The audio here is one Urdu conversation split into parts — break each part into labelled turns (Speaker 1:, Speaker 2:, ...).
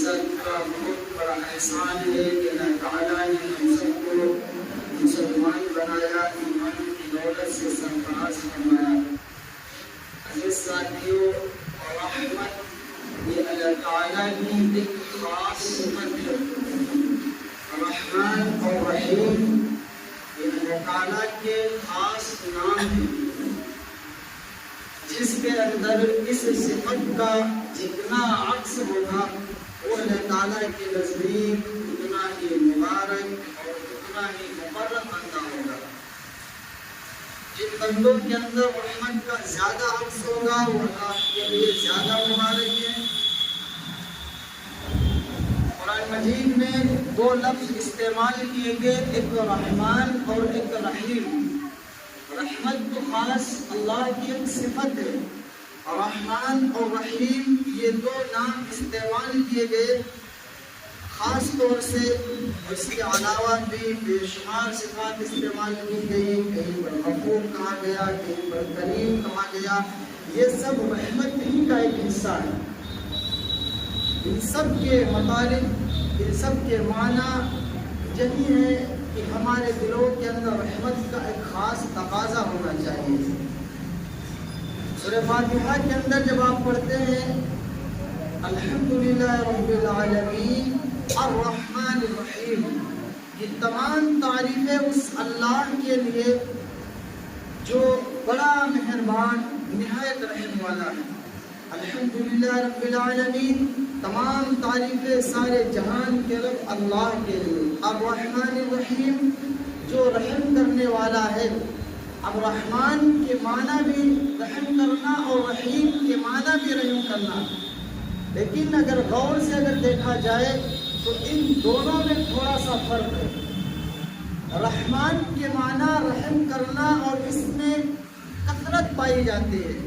Speaker 1: العزت کا بہت بڑا احسان ہے کہ اللہ تعالیٰ نے ہم سب کو مسلمان بنایا، ایمان کی دولت سے سرفراز فرمایا۔ عزیز ساتھیوں، رحمت یہ اللہ تعالیٰ کی ایک خاص صفت ہے۔ رحمان اور رحیم یہ اللہ تعالیٰ کے خاص نام ہیں، جس کے اندر اس صفت کا جتنا عکس ہوگا وہ اللہ تعالیٰ کے نزدیک اتنا ہی مبارک اور اتنا ہی مقرر بندہ ہوگا۔ جن بندوں کے اندر رحمت کا زیادہ عکس ہوگا وہ اللہ کے لیے زیادہ مبارک ہے۔ قرآن مجید میں دو لفظ استعمال کیے گئے، ایک رحمان اور ایک رحیم۔ رحمت تو خاص اللہ کی ایک صفت ہے، رحمان اور رحیم یہ دو نام استعمال کیے گئے خاص طور سے۔ اس کے علاوہ بھی بے شمار صفات استعمال کی گئی، کہیں پر غفور کہا گیا، کہیں پر کریم کہا گیا، یہ سب رحمت ہی کا ایک حصہ ہے۔ ان سب کے مطالب، ان سب کے معنی یہی ہے کہ ہمارے دلوں کے اندر رحمت کا ایک خاص تقاضا ہونا چاہیے۔ سورہ فاتحہ کے اندر جب آپ پڑھتے ہیں الحمدللہ رب العالمین الرحمن الرحیم، یہ تمام تعریفیں اس اللہ کے لیے جو بڑا مہربان نہایت رحم والا ہے۔ الحمدللہ رب العالمین، تمام تعریفیں سارے جہان کے رب اللہ کے لیے۔ الرحمن الرحیم، جو رحم کرنے والا ہے۔ اب رحمان کے معنی بھی رحم کرنا اور رحیم کے معنی بھی رحم کرنا، لیکن اگر غور سے اگر دیکھا جائے تو ان دونوں میں تھوڑا سا فرق ہے۔ رحمان کے معنی رحم کرنا اور اس میں کثرت پائی جاتی ہے،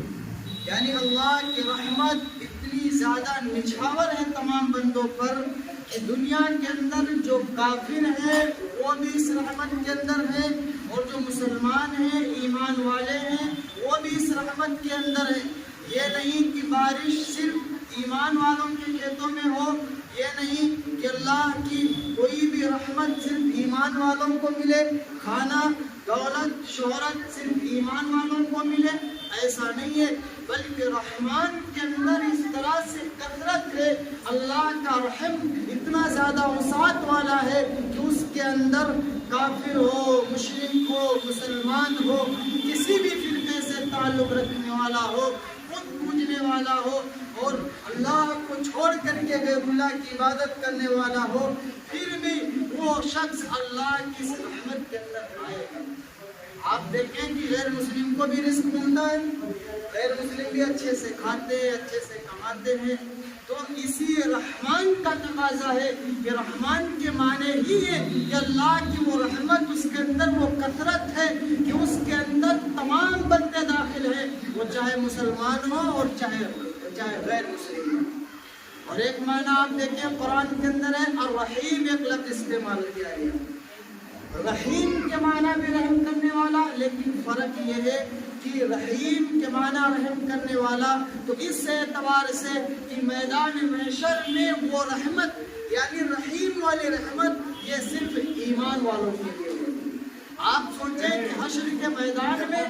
Speaker 1: یعنی اللہ کی رحمت اتنی زیادہ نچھاور ہے تمام بندوں پر کہ دنیا کے اندر جو کافر ہیں وہ بھی اس رحمت کے اندر ہیں، اور جو مسلمان ہیں ایمان والے ہیں وہ بھی اس رحمت کے اندر ہیں۔ یہ نہیں کہ بارش صرف ایمان والوں کے کھیتوں میں ہو، یہ نہیں کہ اللہ کی کوئی بھی رحمت صرف ایمان والوں کو ملے، کھانا دولت شہرت صرف ایمان والوں کو ملے، ایسا نہیں ہے، بلکہ رحمان کے اندر اس طرح سے کثرت ہے، اللہ کا رحم اتنا زیادہ وسعت والا ہے کہ اس کے اندر کافر ہو، مشرک ہو، مسلمان ہو، کسی بھی فرقے سے تعلق رکھنے والا ہو، خود پوجنے والا ہو اور اللہ کو چھوڑ کر کے غیر اللہ کی عبادت کرنے والا ہو، پھر بھی وہ شخص اللہ کی اس رحمت کے اندر آئے گا۔ آپ دیکھیں کہ غیر مسلم کو بھی رزق ملتا ہے، غیر مسلم بھی اچھے سے کھاتے ہیں، اچھے سے کماتے ہیں، تو اسی رحمان کا تقاضا ہے کہ رحمان کے معنی ہی ہے کہ اللہ کی وہ رحمت، اس کے اندر وہ کثرت ہے کہ اس کے اندر تمام بندے داخل ہیں، وہ چاہے مسلمان ہو اور چاہے غیر مسلم ہو۔ اور ایک معنی آپ دیکھیں قرآن کے اندر ہے الرحیم، ایک لفظ استعمال کیا گیا، رحیم کے معنی بھی رحم کرنے والا، لیکن فرق یہ ہے کہ رحیم کے معنی رحم کرنے والا تو اس اعتبار سے کہ میدان محشر میں وہ رحمت یعنی رحیم والی رحمت یہ صرف ایمان والوں کے لیے ہے۔ آپ سوچیں کہ حشر کے میدان میں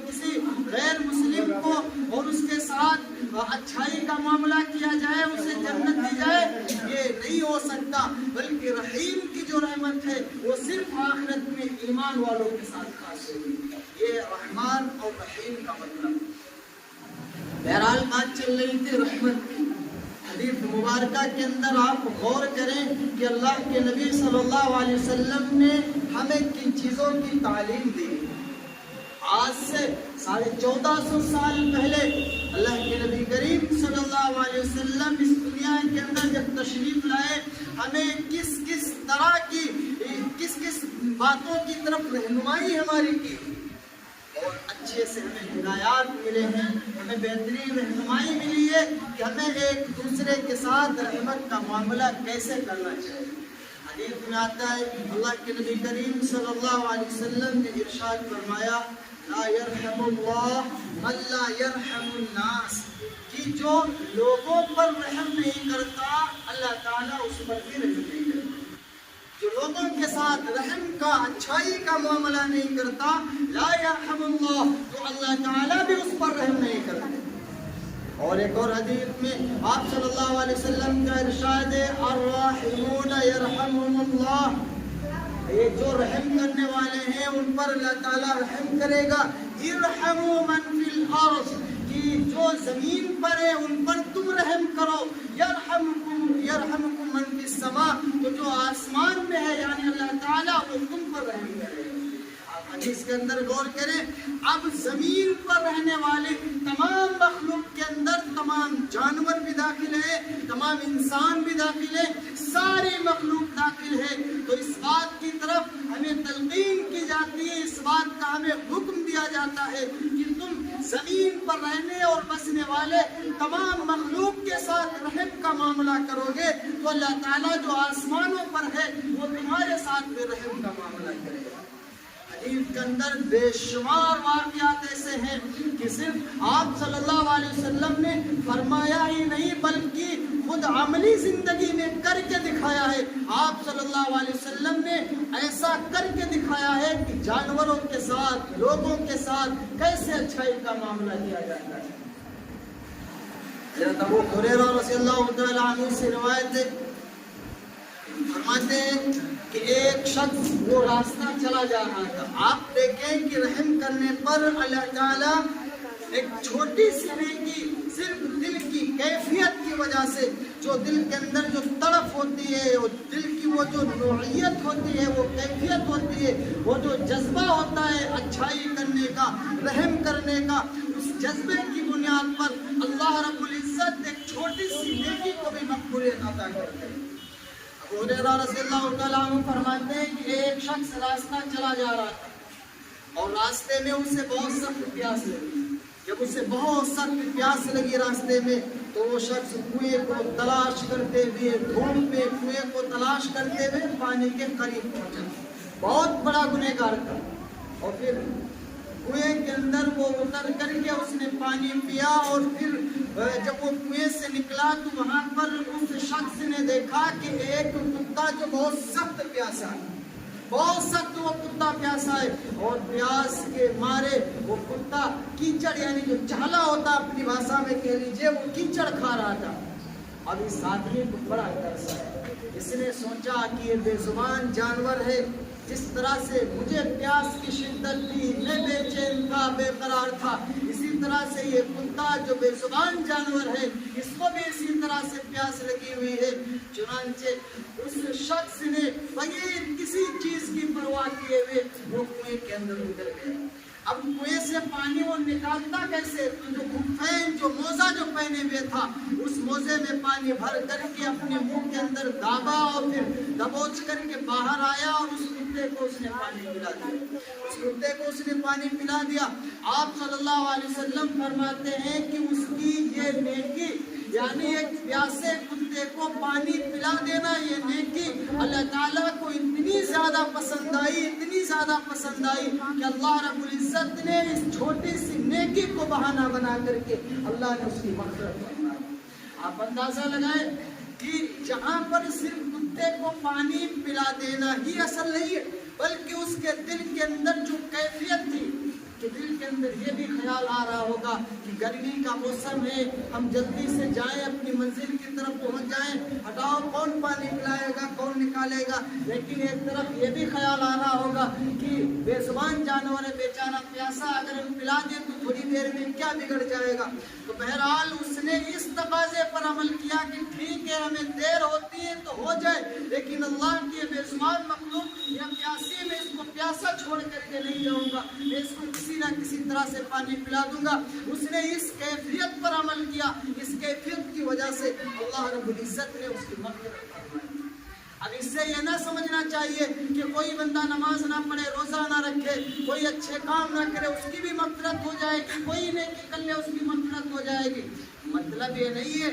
Speaker 1: کسی غیر مسلم کو اور اس کے ساتھ اچھائی کا معاملہ کیا جائے، اسے جنت دی جائے، یہ نہیں ہو سکتا، بلکہ رحیم کی جو رحمت ہے وہ صرف آخرت میں ایمان والوں کے ساتھ خاص ہوگی۔ یہ رحمان اور رحیم کا مطلب۔ بہرحال بات چل رہی تھی رحمت کی، حدیث مبارکہ کے اندر آپ غور کریں کہ اللہ کے نبی صلی اللہ علیہ وسلم نے ہمیں کن چیزوں کی تعلیم دی۔ آج سے 1450 سال پہلے اللہ کے نبی کریم صلی اللہ علیہ وسلم اس دنیا کے اندر جب تشریف لائے، ہمیں کس کس طرح کی کس باتوں کی طرف رہنمائی ہماری کی، اور اچھے سے ہمیں ہدایات ملے ہیں، ہمیں بہترین رہنمائی ملی ہے کہ ہمیں ایک دوسرے کے ساتھ رحمت کا معاملہ کیسے کرنا چاہیے۔ حدیث میں آتا ہے اللہ کے نبی کریم صلی اللہ علیہ وسلم نے ارشاد فرمایا لا یرحم اللہ من لا یرحم الناس، کہ جو لوگوں پر رحم نہیں ساتھ رحم کا اچھائی کا معاملہ نہیں کرتا لا یرحم اللہ تو اللہ تعالیٰ بھی اس پر رحم نہیں کرتے. اور ایک اور حدیث میں آپ صلی اللہ علیہ وسلم کا ارشاد ہے الراحمون یرحمهم اللہ. یہ جو رحم کرنے والے ہیں ان پر اللہ تعالیٰ رحم کرے گا. ارحموا من فی الارض کہ جو زمین پر ہے ان پر تم رحم کرو. یرحمکم من فی السماء تو جو آسمان میں ہے یعنی اللہ تعالیٰ وہ تم پر رحم کرے گا. حدیث کے اندر غور کریں. اب زمین پر رہنے والے تمام مخلوق کے اندر تمام جانور بھی داخل ہے, تمام انسان بھی داخل ہے, ساری مخلوق داخل ہے. تو اس بات کی طرف ہمیں تلقین کی جاتی ہے, اس بات کا ہمیں حکم دیا جاتا ہے کہ تم زمین پر رہنے اور بسنے والے تمام مخلوق کے ساتھ رحم کا معاملہ کرو گے تو اللہ تعالیٰ جو آسمانوں پر ہے وہ تمہارے ساتھ بھی رحم کا معاملہ کرے گا. حدیث کے اندر بے شمار واقعات ایسے ہیں کہ صرف آپ صلی اللہ علیہ وسلم نے فرمایا ہی نہیں بلکہ خود عملی زندگی میں کر کے دکھایا ہے. آپ صلی اللہ علیہ وسلم نے ایسا کر کے دکھایا ہے کہ جانوروں کے ساتھ لوگوں کے ساتھ کیسے اچھائی کا معاملہ کیا جاتا ہے. حضرت ابو ہریرہ رضی اللہ تعالی عنہ سے روایت ہے, فرماتے ہیں کہ ایک شخص وہ راستہ چلا جا رہا تھا. آپ دیکھیں کہ رحم کرنے پر اللہ تعالیٰ ایک چھوٹی سی نیکی صرف دل کی کیفیت کی وجہ سے جو دل کے اندر جو تڑپ ہوتی ہے وہ دل کی وہ جو نوعیت ہوتی ہے وہ کیفیت ہوتی ہے وہ جو جذبہ ہوتا ہے اچھائی کرنے کا رحم کرنے کا اس جذبے کی بنیاد پر اللہ رب العزت ایک چھوٹی سی نیکی کو بھی مقبولیت عطا کرتے ہیں. ابو ہریرہ رضی اللہ تعالیٰ عنہ فرماتے ہیں کہ ایک شخص راستہ چلا جا رہا تھا اور راستے میں اسے بہت سخت پیاس لگی. جب اسے بہت سخت پیاس لگی راستے میں تو وہ شخص کنویں کو تلاش کرتے ہوئے دھوپ میں کنویں کو تلاش کرتے ہوئے پانی کے قریب پہنچا. بہت بڑا گنہگار تھا اور پھر کنویں کے اندر وہ اتر کر کے اس نے پانی پیا اور پھر جب وہ کنویں سے نکلا تو وہاں پر اس شخص نے دیکھا کہ ایک کتا جو بہت سخت پیاسا ہے, بہت سخت وہ کتا پیاسا ہے اور پیاس کے مارے وہ کتا کیچڑ یعنی جو چالا ہوتا اپنی بھاشا میں کہہ لیجیے وہ کیچڑ کھا رہا تھا. اب اس آدمی کو بڑا ترس ہے. اس نے سوچا کہ یہ بے زبان جانور ہے, جس طرح سے مجھے پیاس کی شدت تھی میں بے چین تھا بے قرار تھا اسی طرح سے یہ کتا جو بے زبان جانور ہے اس کو بھی اسی طرح سے پیاس لگی ہوئی ہے. چنانچہ اس شخص نے بغیر کسی چیز کی پرواہ کیے ہوئے وہ کنویں کے اندر اتر گیا. اب کنویں سے پانی وہ نکالتا کیسے؟ جو خفین جو موزہ جو پہنے ہوئے تھا اس موزے میں پانی بھر کر کے اپنے منہ کے اندر دابا اور پھر دبوچ کر کے باہر آیا اور اس کتے کو اس نے پانی پلا دیا. اس کتے کو اس نے پانی پلا دیا. آپ صلی اللہ علیہ وسلم فرماتے ہیں کہ اس کی یہ نیکی یعنی ایک پیاسے کتے کو پانی پلا دینا یہ نیکی اللہ تعالیٰ کو اتنی زیادہ پسند آئی اتنی زیادہ پسند آئی کہ اللہ رب العزت نے اس چھوٹی سی نیکی کو بہانہ بنا کر کے اللہ نے اس کی مغفرت فرمائی. آپ اندازہ لگائیں کہ جہاں پر صرف کتے کو پانی پلا دینا ہی اصل نہیں ہے بلکہ اس کے دل کے اندر جو کیفیت تھی کہ دل کے اندر یہ بھی خیال آ رہا ہوگا کہ گرمی کا موسم ہے ہم جلدی سے جائیں اپنی منزل کی طرف پہنچ جائیں, ہٹاؤ کون پانی پلائے گا کون نکالے گا. لیکن ایک طرف یہ بھی خیال آ رہا ہوگا کہ بے زبان جانور ہے بیچارہ پیاسا اگر ہم پلا دیں تو تھوڑی دیر میں کیا بگڑ جائے گا. تو بہرحال اس نے اس تقاضے پر عمل کیا کہ ٹھیک ہے ہمیں دیر ہوتی ہے تو ہو جائے لیکن اللہ کی بے زبان مخلوق یا پیاسی میں اس کو پیاسا چھوڑ کر کے نہیں جاؤں گا, میں اس کو کسی نہ کسی طرح سے پانی پلا دوں گا. اس نے اس کیفیت پر عمل کیا, اس کیفیت کی وجہ سے اللہ رب العزت نے اس کی مغفرت فرمائی. اب اس سے یہ نہ سمجھنا چاہیے کہ کوئی بندہ نماز نہ پڑھے روزہ نہ رکھے کوئی اچھے کام نہ کرے اس کی بھی مغفرت ہو جائے گی, کوئی نیکی کر لے اس کی مغفرت ہو جائے گی. مطلب یہ نہیں ہے.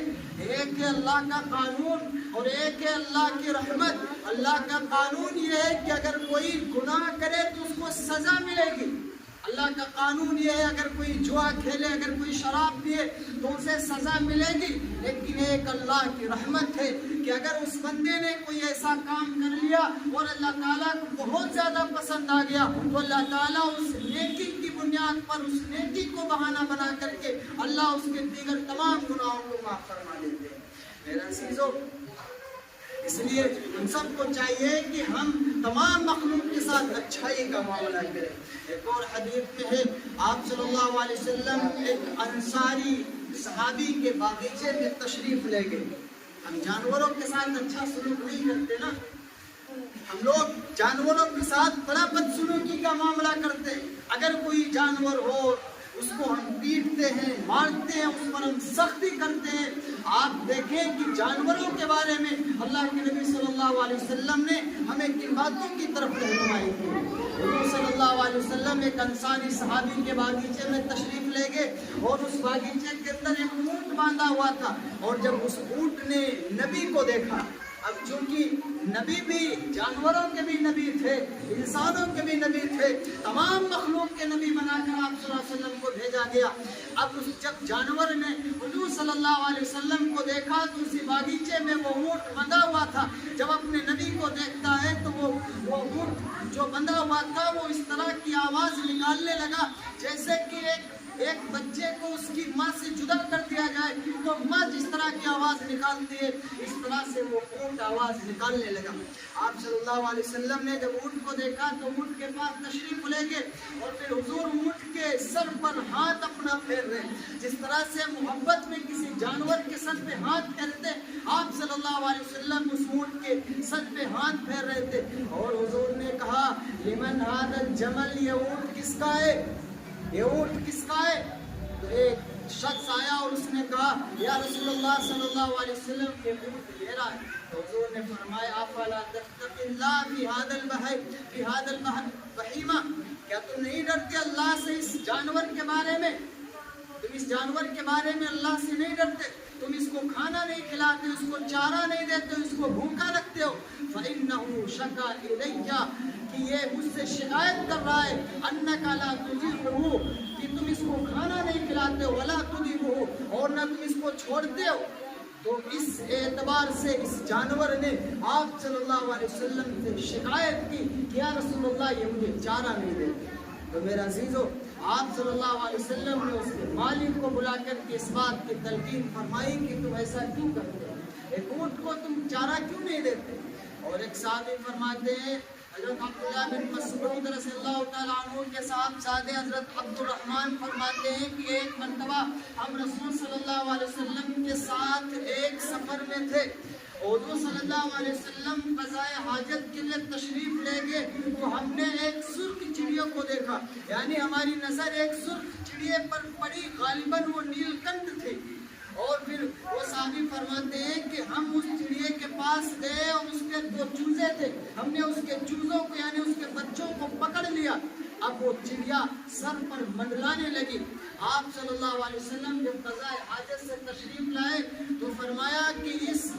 Speaker 1: ایک ہے اللہ کا قانون اور ایک ہے اللہ کی رحمت. اللہ کا قانون یہ ہے کہ اگر کوئی گناہ کرے تو اس کو سزا ملے گی, اللہ کا قانون یہ ہے اگر کوئی جوا کھیلے، اگر کوئی شراب پیے تو اسے سزا ملے گی، لیکن ایک اللہ کی رحمت ہے کہ اگر اس بندے نے کوئی ایسا کام کر لیا اور اللہ تعالیٰ کو بہت زیادہ پسند آ گیا تو اللہ تعالیٰ اس نیکی کی بنیاد پر اس نیکی کو بہانہ بنا کر کے اللہ اس کے دیگر تمام گناہوں کو معاف فرما دیتے ہیں۔ میرا عزیزو، اس لیے ہم سب کو چاہیے کہ ہم تمام مخلوق کے ساتھ اچھائی کا معاملہ کریں۔ ایک اور حدیث میں ہے آپ صلی اللہ علیہ وسلم ایک انصاری صحابی کے باغیچے میں تشریف لے گئے۔ ہم جانوروں کے ساتھ اچھا سلوک نہیں کرتے نا، ہم لوگ جانوروں کے ساتھ بڑا بدسلوکی کا معاملہ کرتے ہیں۔ اگر کوئی جانور ہو اس کو ہم پیٹتے ہیں، مارتے ہیں، اس پر ہم سختی کرتے ہیں۔ آپ دیکھیں کہ جانوروں کے بارے میں اللہ کے نبی صلی اللہ علیہ وسلم نے ہمیں کن باتوں کی طرف رہنمائی کی۔ حضور صلی اللہ علیہ وسلم ایک انصاری صحابی کے باغیچے میں تشریف لے گئے اور اس باغیچے کے اندر ایک اونٹ باندھا ہوا تھا، اور جب اس اونٹ نے نبی کو دیکھا، اب چونکہ نبی بھی جانوروں کے بھی نبی تھے، انسانوں کے بھی نبی تھے، تمام مخلوق کے نبی بنا کر آپ صلی اللہ علیہ وسلم کو بھیجا گیا۔ اب جب جانور نے حضور صلی اللہ علیہ وسلم کو دیکھا تو اسی باغیچے میں وہ اونٹ بندھا ہوا تھا۔ جب اپنے نبی کو دیکھتا ہے تو وہ اونٹ جو بندھا ہوا تھا وہ اس طرح کی آواز نکالنے لگا جیسے کہ ایک بچے کو اس کی ماں سے جدا کر دیا جائے تو ماں جس طرح کی آواز نکالتی ہے، اس طرح سے وہ اونٹ آواز نکالنے لگا۔ آپ صلی اللہ علیہ وسلم نے جب اونٹ کو دیکھا تو اونٹ کے پاس تشریف لے گئے اور پھر حضور اونٹ کے سر پر ہاتھ اپنا پھیر رہے، جس طرح سے محبت میں کسی جانور کے سر پہ ہاتھ پھیرتے آپ صلی اللہ علیہ وسلم اس اونٹ کے سر پہ ہاتھ پھیر رہے تھے۔ اور حضور نے کہا لمن ھذا الجمل، یہ اونٹ کس کا ہے، یہ اونٹ کس کا ہے؟ تو ایک شخص آیا اور اس نے کہا یا رسول اللہ صلی اللہ علیہ وسلم، یہ اونٹ میرا ہے۔ تو حضور نے فرمایا افلا تتقی اللہ فی ھذا البہیمہ، کیا تم نہیں ڈرتے اللہ سے اس جانور کے بارے میں؟ تم اس جانور کے بارے میں اللہ سے نہیں ڈرتے؟ تم اس کو کھانا نہیں کھلاتے، اس کو چارہ نہیں دیتے، اس کو بھوکا رکھتے ہو۔ فَإِنَّهُ شَكَا إِلَيَّ، کہ یہ مجھ سے شکایت کر رہا ہے، أَنَّكَ لَا تُجِيبُهُ، کہ تم اس کو کھانا نہیں کھلاتے ہو، وَلَا تُجِيبُهُ، اور نہ تم اس کو چھوڑتے ہو۔ تو اس اعتبار سے اس جانور نے آپ صلی اللہ علیہ وسلم سے شکایت کی کہ یا رسول اللہ یہ مجھے چارہ نہیں دیتے۔ تو میرا عزیزو، آپ صلی اللہ علیہ وسلم نے اس کے مالک کو بلا کر کے اس بات کی تلقین فرمائی کہ تم ایسا کیوں کرتے ہو، ایک اونٹ کو تم چارہ کیوں نہیں دیتے؟ اور ایک صحابی فرماتے ہیں، حضرت عبداللہ بن مسعود رضی اللہ تعالیٰ عنہ کے صاحبزادے حضرت عبد الرحمن فرماتے ہیں کہ ایک مرتبہ ہم رسول صلی اللہ علیہ وسلم کے ساتھ ایک سفر میں تھے، حضور صلی اللہ علیہ وسلم قضائے حاجت کے لیے تشریف لے گئے تو ہم نے ایک سرخ چڑیوں کو دیکھا، یعنی ہماری نظر ایک سرخ چڑیے پر پڑی، غالباً وہ نیل کنٹھ تھے۔ اور پھر وہ صحابی فرماتے ہیں کہ ہم اس چڑیے کے پاس گئے اور اس کے 2 چوزے تھے، ہم نے اس کے چوزوں کو یعنی اس کے بچوں کو پکڑ لیا۔ اب وہ چڑیا سر پر منڈلانے لگی۔ آپ صلی اللہ علیہ وسلم جب قضائے حاجت سے تشریف لائے تو فرمایا کہ اس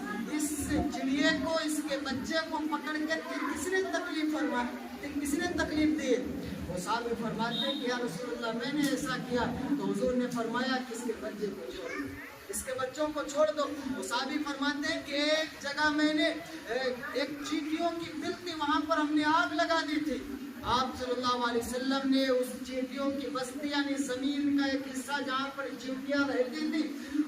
Speaker 1: چڑیے کو، اس کے بچے کو پکڑ کر کے کس نے تکلیف دی؟ وہ صحابی فرماتے ہیں کہ یا رسول اللہ میں نے ایسا کیا۔ تو حضور نے فرمایا کہ اس کے بچے کو چھوڑ دو، اس کے بچوں کو چھوڑ دو۔ وہ صحابی فرماتے ہیں کہ ایک جگہ میں نے ایک چیٹیوں کی دل تھی، وہاں پر ہم نے آگ لگا دی تھی۔ آپ صلی اللہ علیہ وسلم نے اس چیٹیوں کی بستی یعنی زمین کا ایک حصہ جہاں پر چیٹیاں رہتی تھی،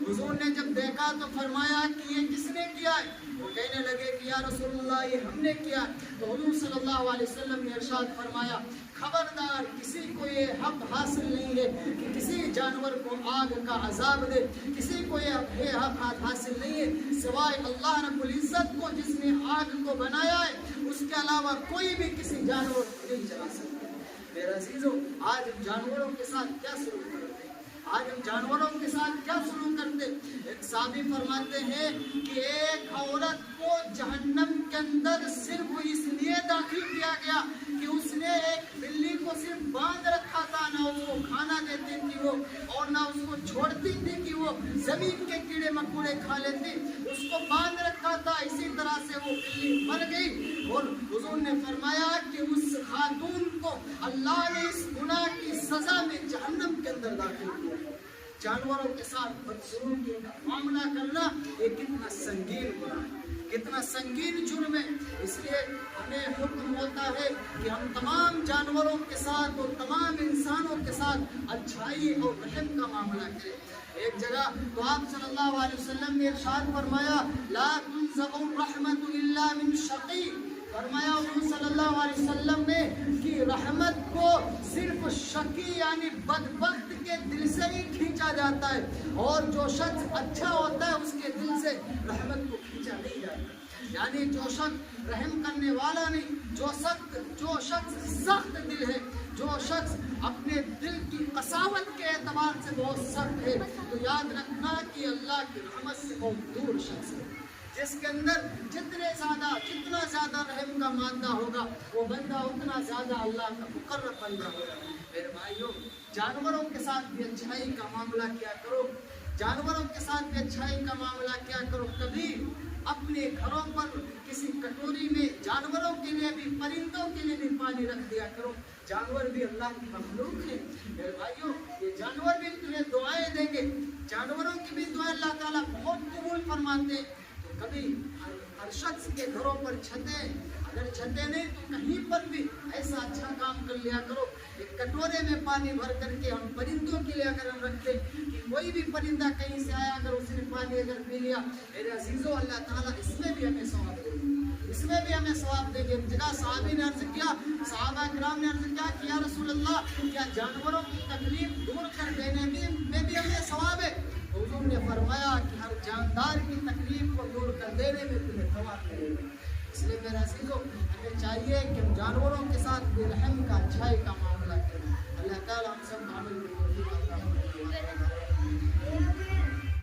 Speaker 1: حضور نے جب دیکھا تو فرمایا کہ یہ کس نے کیا ہے؟ وہ کہنے لگے کہ یا رسول اللہ یہ ہم نے کیا۔ تو حضور صلی اللہ علیہ وسلم نے ارشاد فرمایا خبردار، کسی کو یہ حق حاصل نہیں ہے کہ کسی جانور کو آگ کا عذاب دے، کسی کو یہ حق حاصل نہیں ہے سوائے اللہ رب العزت کو جس نے آگ کو بنایا ہے، اس کے علاوہ کوئی بھی کسی جانور کو نہیں جلا سکتا۔ میرا عزیزو، آج ہم جانوروں کے ساتھ کیا سلوک کرتے ہیں؟ آج ہم جانوروں کے ساتھ کیا سلوک کرتے؟ ایک صحابی فرماتے ہیں کہ ایک عورت کو جہنم کے اندر صرف اس لیے داخل کیا گیا کہ اس نے ایک بلی کو صرف باندھ رکھا تھا، نہ اس کو کھانا دیتی تھی وہ، اور نہ اس کو چھوڑتی تھی کہ وہ زمین کے کیڑے مکوڑے کھا لیتی، اس کو باندھ رکھا تھا، اسی طرح سے وہ بلی مر گئی۔ اور حضور نے فرمایا کہ اس خاتون کو اللہ نے اس گناہ کی سزا میں جہنم کے اندر داخل کیا ہے۔ جانوروں کے ساتھ بدسلوکی کا معاملہ کرنا یہ کتنا سنگین گناہ ہے، کتنا سنگین جرم ہے۔ اس لیے ہمیں حکم ہوتا ہے کہ ہم تمام جانوروں کے ساتھ اور تمام انسانوں کے ساتھ اچھائی اور رحم کا معاملہ کریں۔ ایک جگہ تو آپ صلی اللہ علیہ وسلم نے ارشاد فرمایا لا تنزع الرحمت الا من شقی، فرمایا حضور صلی اللہ علیہ وسلم نے کہ رحمت کو صرف شقی یعنی بدبخت کے دل سے ہی کھینچا جاتا ہے، اور جو شخص اچھا ہوتا ہے اس کے دل سے رحمت کو کھینچا نہیں جاتا۔ یعنی جو شخص رحم کرنے والا نہیں، جو شخص سخت دل ہے، جو شخص اپنے دل کی قساوت کے اعتبار سے بہت سخت ہے، تو یاد رکھنا کہ اللہ کی رحمت سے بہت دور شخص ہے۔ جس کے اندر جتنا زیادہ رحم کا مادہ ہوگا وہ بندہ اتنا زیادہ اللہ کا مقرب بندہ ہوگا۔ میرے بھائیوں، جانوروں کے ساتھ بھی اچھائی کا معاملہ کیا کرو، جانوروں کے ساتھ بھی اچھائی کا معاملہ کیا کرو۔ کبھی اپنے گھروں پر کسی کٹوری میں جانوروں کے لیے بھی، پرندوں کے لیے بھی پانی رکھ دیا کرو۔ جانور بھی اللہ کی مخلوق ہے میرے بھائیوں، یہ جانور بھی تمہیں دعائیں دیں گے، جانوروں کی بھی دعائیں اللہ تعالیٰ بہت قبول فرماتے ہیں۔ تو کبھی ہر شخص کے گھروں پر چھتیں، اگر چھتیں نہیں تو کہیں پر بھی ایسا اچھا کام کر لیا کرو، ایک کٹورے میں پانی بھر کر کے ہم پرندوں کے لیے اگر ہم رکھتے کہ کوئی بھی پرندہ کہیں سے آیا اگر اس نے پانی اگر پی لیا، میرے عزیزو اللہ تعالیٰ اس میں بھی ہمیں ثواب دے گے، اس میں بھی ہمیں ثواب دے گے۔ جگہ صحابی نے عرض کیا، صحابہ کرام نے عرض کیا کہ یا رسول اللہ کیا جانوروں کی تکلیف دور کر دینے میں بھی ہمیں ثواب ہے؟ حضور نے فرمایا کہ ہر جاندار کی تکلیف کو دور کر دینے میں تمہیں ثواب ملے گا۔ اس لیے میرا عزیزو ہمیں چاہیے کہ ہم جانوروں کے ساتھ بے رحم کا اچھائی کا معاملہ کریں۔ اللہ تعالیٰ ہم سب عمل